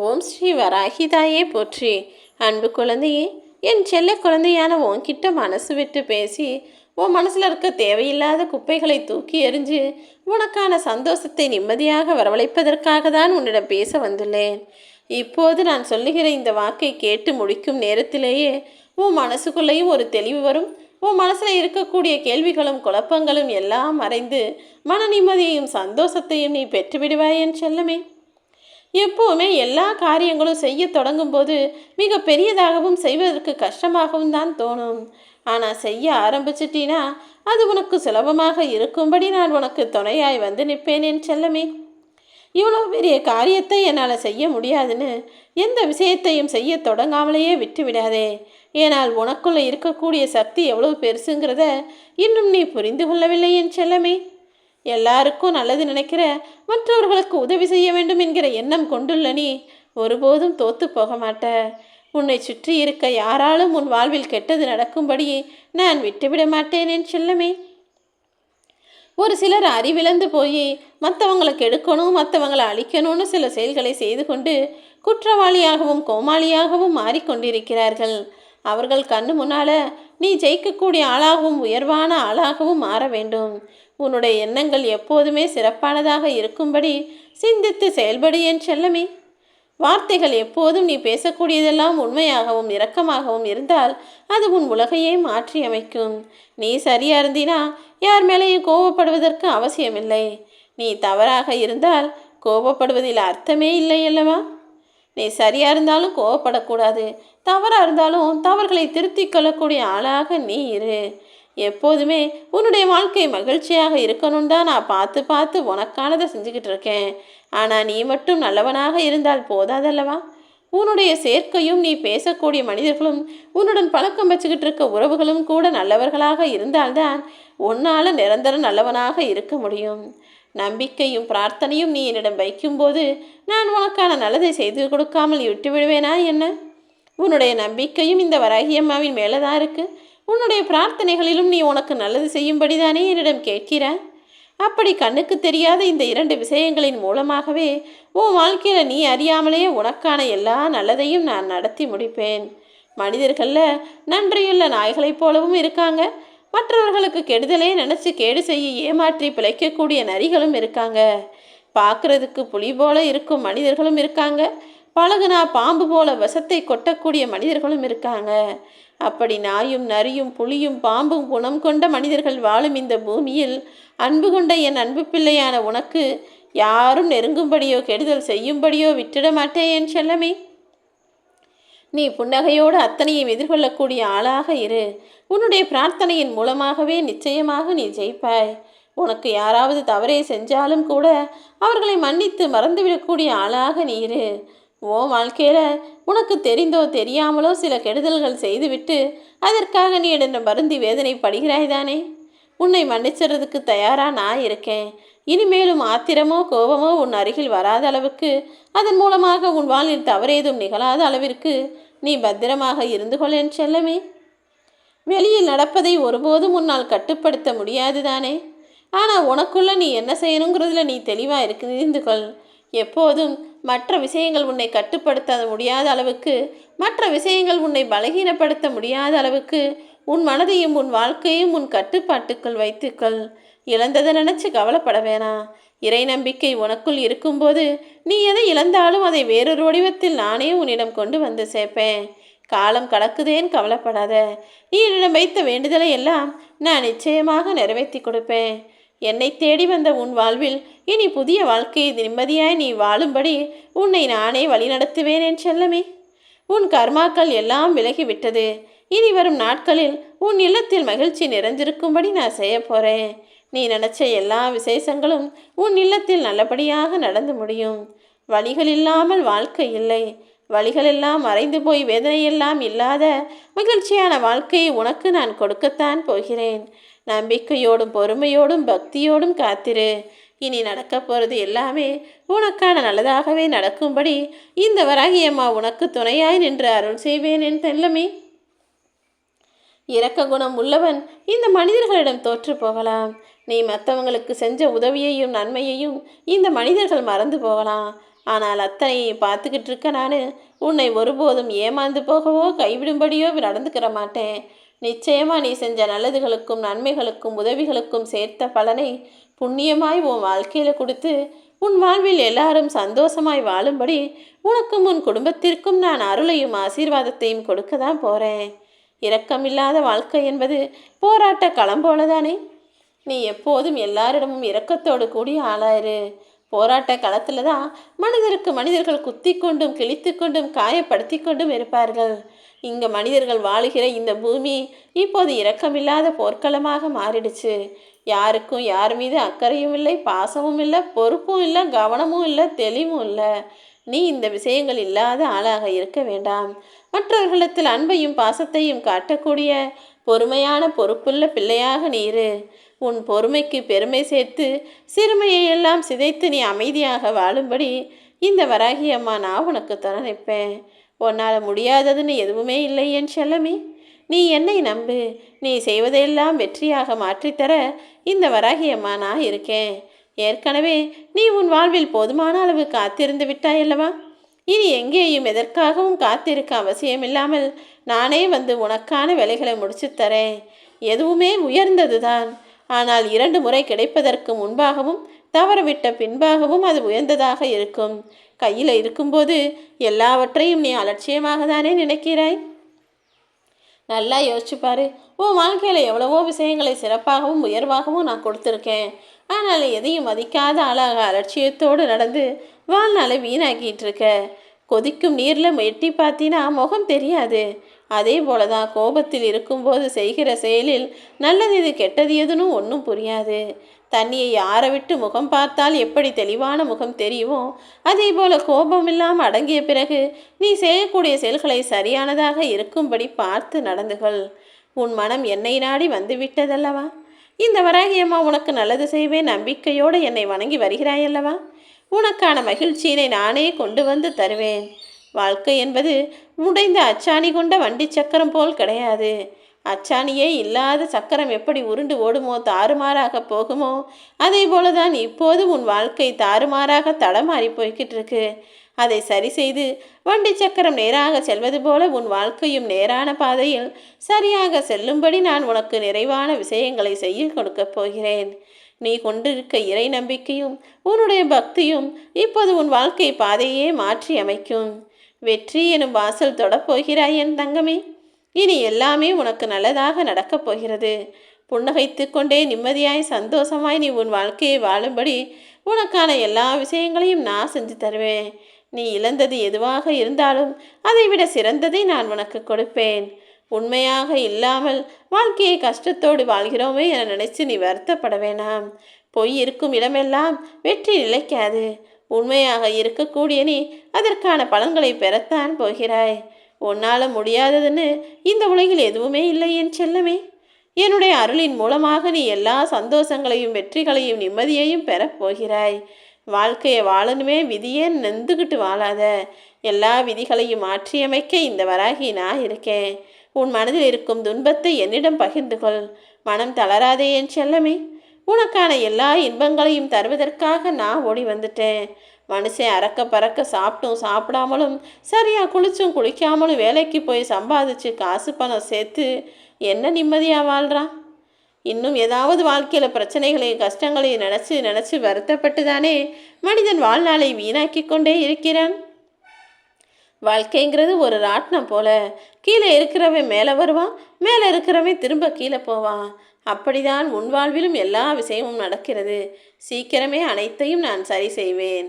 ஓம் ஸ்ரீ வராகிதாயே போற்றி. அன்பு குழந்தையே, என் செல்ல குழந்தையான உன்கிட்ட மனசு விட்டு பேசி உன் மனசில் இருக்க தேவையில்லாத குப்பைகளை தூக்கி எறிஞ்சு உனக்கான சந்தோஷத்தை நிம்மதியாக வரவழைப்பதற்காக தான் உன்னிடம் பேச வந்துள்ளேன். இப்போது நான் சொல்லுகிற இந்த வாக்கை கேட்டு முடிக்கும் நேரத்திலேயே உன் மனசுக்குள்ளேயும் ஒரு தெளிவு வரும். உன் மனசில் இருக்கக்கூடிய கேள்விகளும் குழப்பங்களும் எல்லாம் மறைந்து மன நிம்மதியையும் சந்தோஷத்தையும் நீ பெற்றுவிடுவாய் என் செல்லமே. எப்போவுமே எல்லா காரியங்களும் செய்ய தொடங்கும் போது மிக பெரியதாகவும் செய்வதற்கு கஷ்டமாகவும் தான் தோணும். ஆனால் செய்ய ஆரம்பிச்சிட்டினா அது உனக்கு சுலபமாக இருக்கும்படி நான் உனக்கு துணையாய் வந்து நிற்பேன் என் செல்லமே. இவ்வளோ பெரிய காரியத்தை என்னால் செய்ய முடியாதுன்னு எந்த விஷயத்தையும் செய்ய தொடங்காமலேயே விட்டு விடாதே. ஏனால் உனக்குள்ளே இருக்கக்கூடிய சக்தி எவ்வளோ பெருசுங்கிறத இன்னும் நீ புரிந்து கொள்ளவில்லை என் செல்லமே. எல்லாருக்கும் நல்லது நினைக்கிற, மற்றவர்களுக்கு உதவி செய்ய வேண்டும் என்கிற எண்ணம் கொண்டுள்ள நீ ஒருபோதும் தோத்து போக மாட்ட. உன்னை சுற்றி இருக்க யாராலும் உன் வாழ்வில் கெட்டது நடக்கும்படி நான் விட்டுவிட மாட்டேன் என் செல்லமே. ஒரு சிலர் அறிவிழந்து போய் மற்றவங்களை கெடுக்கணும், மற்றவங்களை அழிக்கணும்னு சில செயல்களை செய்து கொண்டு குற்றவாளியாகவும் கோமாளியாகவும் மாறிக்கொண்டிருக்கிறார்கள். அவர்கள் கண்ணு முன்னால் நீ ஜெயிக்கக்கூடிய ஆளாகவும் உயர்வான ஆளாகவும் மாற வேண்டும். உன்னுடைய எண்ணங்கள் எப்போதுமே சிறப்பானதாக இருக்கும்படி சிந்தித்து செயல்படு என் செல்லமே. வார்த்தைகள் எப்போதும் நீ பேசக்கூடியதெல்லாம் உண்மையாகவும் இரக்கமாகவும் இருந்தால் அது உன் உலகையே மாற்றி அமைக்கும். நீ சரியா இருந்தினா யார் மேலேயும் கோபப்படுவதற்கு அவசியமில்லை. நீ தவறாக இருந்தால் கோபப்படுவதில் அர்த்தமே இல்லை அல்லவா? நீ சரியா இருந்தாலும் கோபப்படக்கூடாது, தவறாக இருந்தாலும் தவறுகளை திருத்தி கொள்ளக்கூடிய ஆளாக நீ இரு. எப்போதுமே உன்னுடைய வாழ்க்கை மகிழ்ச்சியாக இருக்கணும் தான் நான் பார்த்து பார்த்து உனக்கானதை செஞ்சுக்கிட்டு இருக்கேன். ஆனால் நீ மட்டும் நல்லவனாக இருந்தால் போதாதல்லவா? உன்னுடைய சேர்க்கையும் நீ பேசக்கூடிய மனிதர்களும் உன்னுடன் பழக்கம் வச்சுக்கிட்டு இருக்க உறவுகளும் கூட நல்லவர்களாக இருந்தால்தான் உன்னால் நிரந்தரம் நல்லவனாக இருக்க முடியும். நம்பிக்கையும் பிரார்த்தனையும் நீ என்னிடம் வைக்கும்போது நான் உனக்கான நல்லதை செய்து கொடுக்காமல் விட்டு விடுவேனா என்ன? உன்னுடைய நம்பிக்கையும் இந்த வராகியம்மாவின் மேலே தான் இருக்குது. உன்னுடைய பிரார்த்தனைகளிலும் நீ உனக்கு நல்லது செய்யும்படி தானே என்னிடம் கேட்கிறாய். அப்படி கண்ணுக்கு தெரியாத இந்த 2 விஷயங்களின் மூலமாகவே உன் வாழ்க்கையில் நீ அறியாமலே உனக்கான எல்லா நல்லதையும் நான் நடத்தி முடிப்பேன். மனிதர்களில் நன்றியுள்ள நாய்களைப் போலவும் இருக்காங்க, மற்றவர்களுக்கு கெடுதலே நினச்சி கேடு செய்ய ஏமாற்றி பிழைக்கக்கூடிய நரிகளும் இருக்காங்க. பார்க்குறதுக்கு புலி போல இருக்கும் மனிதர்களும் இருக்காங்க, பழகுனா பாம்பு போல விஷத்தை கொட்டக்கூடிய மனிதர்களும் இருக்காங்க. அப்படி நாயும் நரியும் புலியும் பாம்பும் குணம் கொண்ட மனிதர்கள் வாழும் இந்த பூமியில் அன்பு கொண்ட என் அன்பு பிள்ளையான உனக்கு யாரும் நெருங்கும்படியோ கெடுதல் செய்யும்படியோ விட்டுட மாட்டேன் என் செல்லமே. நீ புன்னகையோடு அத்தனையும் எதிர்கொள்ளக்கூடிய ஆளாக இரு. உன்னுடைய பிரார்த்தனையின் மூலமாகவே நிச்சயமாக நீ ஜெயிப்பாய். உனக்கு யாராவது தவறே செஞ்சாலும் கூட அவர்களை மன்னித்து மறந்துவிடக்கூடிய ஆளாக நீ இரு. ஓ வாழ்க்கையில் உனக்கு தெரிந்தோ தெரியாமலோ சில கெடுதல்கள் செய்துவிட்டு அதற்காக நீ என்னிடம் வருந்தி வேதனைப்படுகிறாய் தானே? உன்னை மன்னிச்சுறதுக்கு தயாராக நான் இருக்கேன். இனிமேலும் ஆத்திரமோ கோபமோ உன் அருகில் வராத அளவுக்கு, அதன் மூலமாக உன் வாழ்வில் தவறேதும் நிகழாத அளவிற்கு நீ பத்திரமாக இருந்து கொள் என் செல்லமே. வெளியில் நடப்பதை ஒருபோதும் உன்னால் கட்டுப்படுத்த முடியாது தானே? ஆனால் உனக்குள்ள நீ என்ன செய்யணுங்கிறதுல நீ தெளிவாக இருந்து கொள். எப்போதும் மற்ற விஷயங்கள் உன்னை கட்டுப்படுத்த முடியாத அளவுக்கு, மற்ற விஷயங்கள் உன்னை பலகீனப்படுத்த முடியாத அளவுக்கு உன் மனதையும் உன் வாழ்க்கையும் உன் கட்டுப்பாட்டுக்குள் வைத்துக்கள். இழந்ததை நினச்சி கவலைப்பட வேணாம். இறை நம்பிக்கை உனக்குள் இருக்கும்போது நீ எதை இழந்தாலும் அதை வேறொரு வடிவத்தில் நானே உன்னிடம் கொண்டு வந்து சேர்ப்பேன். காலம் கடக்குதேன்னு கவலைப்படாத. நீ என்னிடம் வைத்த வேண்டுதலை எல்லாம் நான் நிச்சயமாக நிறைவேற்றி கொடுப்பேன். என்னை தேடி வந்த உன் வாழ்வில் இனி புதிய வாழ்க்கையை நிம்மதியாய் நீ வாழும்படி உன்னை நானே வழிநடத்துவேன் என் செல்லமே. உன் கர்மாக்கள் எல்லாம் விலகிவிட்டது. இனி வரும் நாட்களில் உன் இல்லத்தில் மகிழ்ச்சி நிறைஞ்சிருக்கும்படி நான் செய்ய போகிறேன். நீ நினச்ச எல்லா விசேஷங்களும் உன் இல்லத்தில் நல்லபடியாக நடந்து முடியும். வழிகள் இல்லாமல் வாழ்க்கை இல்லை. வழிகளெல்லாம் மறைந்து போய் வேதனையெல்லாம் இல்லாத மகிழ்ச்சியான வாழ்க்கையை உனக்கு நான் கொடுக்கத்தான் போகிறேன். நம்பிக்கையோடும் பொறுமையோடும் பக்தியோடும் காத்திரு. இனி நடக்க போகிறது எல்லாமே உனக்கான நல்லதாகவே நடக்கும்படி இந்த வராகியம்மா உனக்கு துணையாய் நின்று அருள் செய்வேன் என் செல்லமே. இரக்க குணம் உள்ளவன் இந்த மனிதர்களிடம் தோற்று போகலாம். நீ மற்றவங்களுக்கு செஞ்ச உதவியையும் நன்மையையும் இந்த மனிதர்கள் மறந்து போகலாம். ஆனால் அத்தனையும் பார்த்துக்கிட்டு இருக்க நான் உன்னை ஒருபோதும் ஏமாந்து போகவோ கைவிடும்படியோ நடந்துக்கிற மாட்டேன். நிச்சயமாக நீ செஞ்ச நல்லதுகளுக்கும் நன்மைகளுக்கும் உதவிகளுக்கும் சேர்த்த பலனை புண்ணியமாய் உன் வாழ்க்கையில் கொடுத்து உன் வாழ்வில் எல்லாரும் சந்தோஷமாய் வாழும்படி உனக்கும் உன் குடும்பத்திற்கும் நான் அருளையும் ஆசீர்வாதத்தையும் கொடுக்க தான் போகிறேன். இரக்கமில்லாத வாழ்க்கை என்பது போராட்ட களம் போலதானே. நீ எப்போதும் எல்லாரிடமும் இரக்கத்தோடு கூடிய ஆளாயிரு. போராட்ட களத்தில் தான் மனிதருக்கு மனிதர்கள் குத்தி கொண்டும் கிழித்து கொண்டும் காயப்படுத்தி கொண்டும் இருப்பார்கள். இங்கே மனிதர்கள் வாழுகிற இந்த பூமி இப்போது இரக்கமில்லாத போர்க்களமாக மாறிடுச்சு. யாருக்கும் யார் மீது அக்கறையும் இல்லை, பாசமும் இல்லை, பொறுப்பும் இல்லை, கவனமும் இல்லை, தெளிவும் இல்லை. நீ இந்த விஷயங்கள் இல்லாத ஆளாக இருக்க வேண்டாம். மற்றவர்களிடத்தில் அன்பையும் பாசத்தையும் காட்டக்கூடிய பொறுமையான பொறுப்புள்ள பிள்ளையாக நீரு. உன் பொறுமைக்கு பெருமை சேர்த்து சிறுமையை எல்லாம் சிதைத்து நீ அமைதியாக வாழும்படி இந்த வராகி அம்மா நான் உனக்கு துணை நிற்பேன். உன்னால் முடியாததுன்னு எதுவுமே இல்லை என் செல்லமே. நீ என்னை நம்பு. நீ செய்வதையெல்லாம் வெற்றியாக மாற்றித்தர இந்த வராகி அம்மா நான் இருக்கேன். ஏற்கனவே நீ உன் வாழ்வில் போதுமான அளவு காத்திருந்து விட்டாயல்லவா? இனி எங்கேயும் எதற்காகவும் காத்திருக்க அவசியமில்லாமல் நானே வந்து உனக்கான வேலைகளை முடிச்சு தரேன். எதுவுமே உயர்ந்ததுதான். ஆனால் 2 முறை கிடைப்பதற்கு முன்பாகவும் தவறவிட்ட பின்பாகவும் அது உயர்ந்ததாக இருக்கும். கையில் இருக்கும்போது எல்லாவற்றையும் நீ அலட்சியமாக தானே நினைக்கிறாய்? நல்லா யோசிச்சுப்பாரு. உன் வாழ்க்கையில் எவ்வளவோ விஷயங்களை சிறப்பாகவும் உயர்வாகவும் நான் கொடுத்துருக்கேன். ஆனால் எதையும் மதிக்காத ஆளாக அலட்சியத்தோடு நடந்து வாழ்நாளை வீணாக்கிட்டு இருக்க. கொதிக்கும் நீரில் எட்டி பார்த்தினா முகம் தெரியாது. அதே போல தான் கோபத்தில் இருக்கும்போது செய்கிற செயலில் நல்லது எது கெட்டது எதுன்னு ஒன்றும் புரியாது. தண்ணியை ஆற விட்டு முகம் பார்த்தால் எப்படி தெளிவான முகம் தெரியுமோ அதே போல கோபம் இல்லாமல் அடங்கிய பிறகு நீ செய்யக்கூடிய செயல்களை சரியானதாக இருக்கும்படி பார்த்து நடந்துகள். உன் மனம் என்னை நாடி வந்து விட்டதல்லவா? இந்த வராகியம்மா உனக்கு நல்லது செய்வேன் நம்பிக்கையோடு என்னை வணங்கி வருகிறாயல்லவா? உனக்கான மகிழ்ச்சியினை நானே கொண்டு வந்து தருவேன். வாழ்க்கை என்பது உடைந்த அச்சாணி கொண்ட வண்டி சக்கரம் போல் கிடையாது. அச்சாணியே இல்லாத சக்கரம் எப்படி உருண்டு ஓடுமோ தாறுமாறாக போகுமோ அதே போலதான் இப்போது உன் வாழ்க்கை தாறுமாறாக தடமாறி போய்கிட்டு இருக்கு. அதை சரி செய்து வண்டி சக்கரம் நேராக செல்வது போல உன் வாழ்க்கையும் நேரான பாதையில் சரியாக செல்லும்படி நான் உனக்கு நிறைவான விஷயங்களை செய்ய கொடுக்கப் போகிறேன். நீ கொண்டிருக்க இறை நம்பிக்கையும் உன்னுடைய பக்தியும் இப்போது உன் வாழ்க்கை பாதையே மாற்றி அமைக்கும். வெற்றி எனும் வாசல் தொடப்போகிறாய் என் தங்கமே. இனி எல்லாமே உனக்கு நல்லதாக நடக்கப் போகிறது. புன்னகைத்து கொண்டே நிம்மதியாய் சந்தோஷமாய் நீ உன் வாழ்க்கையை வாழும்படி உனக்கான எல்லா விஷயங்களையும் நான் செஞ்சு தருவேன். நீ இழந்தது எதுவாக இருந்தாலும் அதைவிட சிறந்ததை நான் உனக்கு கொடுப்பேன். உண்மையாக இல்லாமல் வாழ்க்கையை கஷ்டத்தோடு வாழ்கிறோமே என நினைச்சு நீ வருத்தப்பட வேணாம். பொய் இருக்கும் இடமெல்லாம் வெற்றி நிலைக்காது. உண்மையாக இருக்கக்கூடிய நீ அதற்கான பலன்களை பெறத்தான் போகிறாய். உன்னால் முடியாததுன்னு இந்த உலகில் எதுவுமே இல்லை என் செல்லமே. என்னுடைய அருளின் மூலமாக நீ எல்லா சந்தோஷங்களையும் வெற்றிகளையும் நிம்மதியையும் பெறப்போகிறாய். வாழ்க்கையை வாழணுமே விதியே நெந்துக்கிட்டு வாழாத. எல்லா விதிகளையும் மாற்றியமைக்க இந்த வராகி நான் இருக்கேன். உன் மனதில் இருக்கும் துன்பத்தை என்னிடம் பகிர்ந்து கொள். மனம் தளராதே என் செல்லமே. உனக்கான எல்லா இன்பங்களையும் தருவதற்காக நான் ஓடி வந்துட்டேன். மனுஷன் அறக்க பறக்க சாப்பிட்டும் சாப்பிடாமலும் சரியாக குளிச்சும் குளிக்காமலும் வேலைக்கு போய் சம்பாதிச்சு காசு பணம் சேர்த்து என்ன நிம்மதியாக வாழ்கிறான்? இன்னும் ஏதாவது வாழ்க்கையில் பிரச்சனைகளையும் கஷ்டங்களையும் நினச்சி நினச்சி வருத்தப்பட்டு தானே மனிதன் வாழ்நாளை வீணாக்கி கொண்டே இருக்கிறான். வாழ்க்கைங்கிறது ஒரு ராட்டினம் போல. கீழே இருக்கிறவன் மேலே வருவான், மேலே இருக்கிறவன் திரும்ப கீழே போவான். அப்படிதான் உன் வாழ்விலும் எல்லா விஷயமும் நடக்கிறது. சீக்கிரமே அனைத்தையும் நான் சரி செய்வேன்.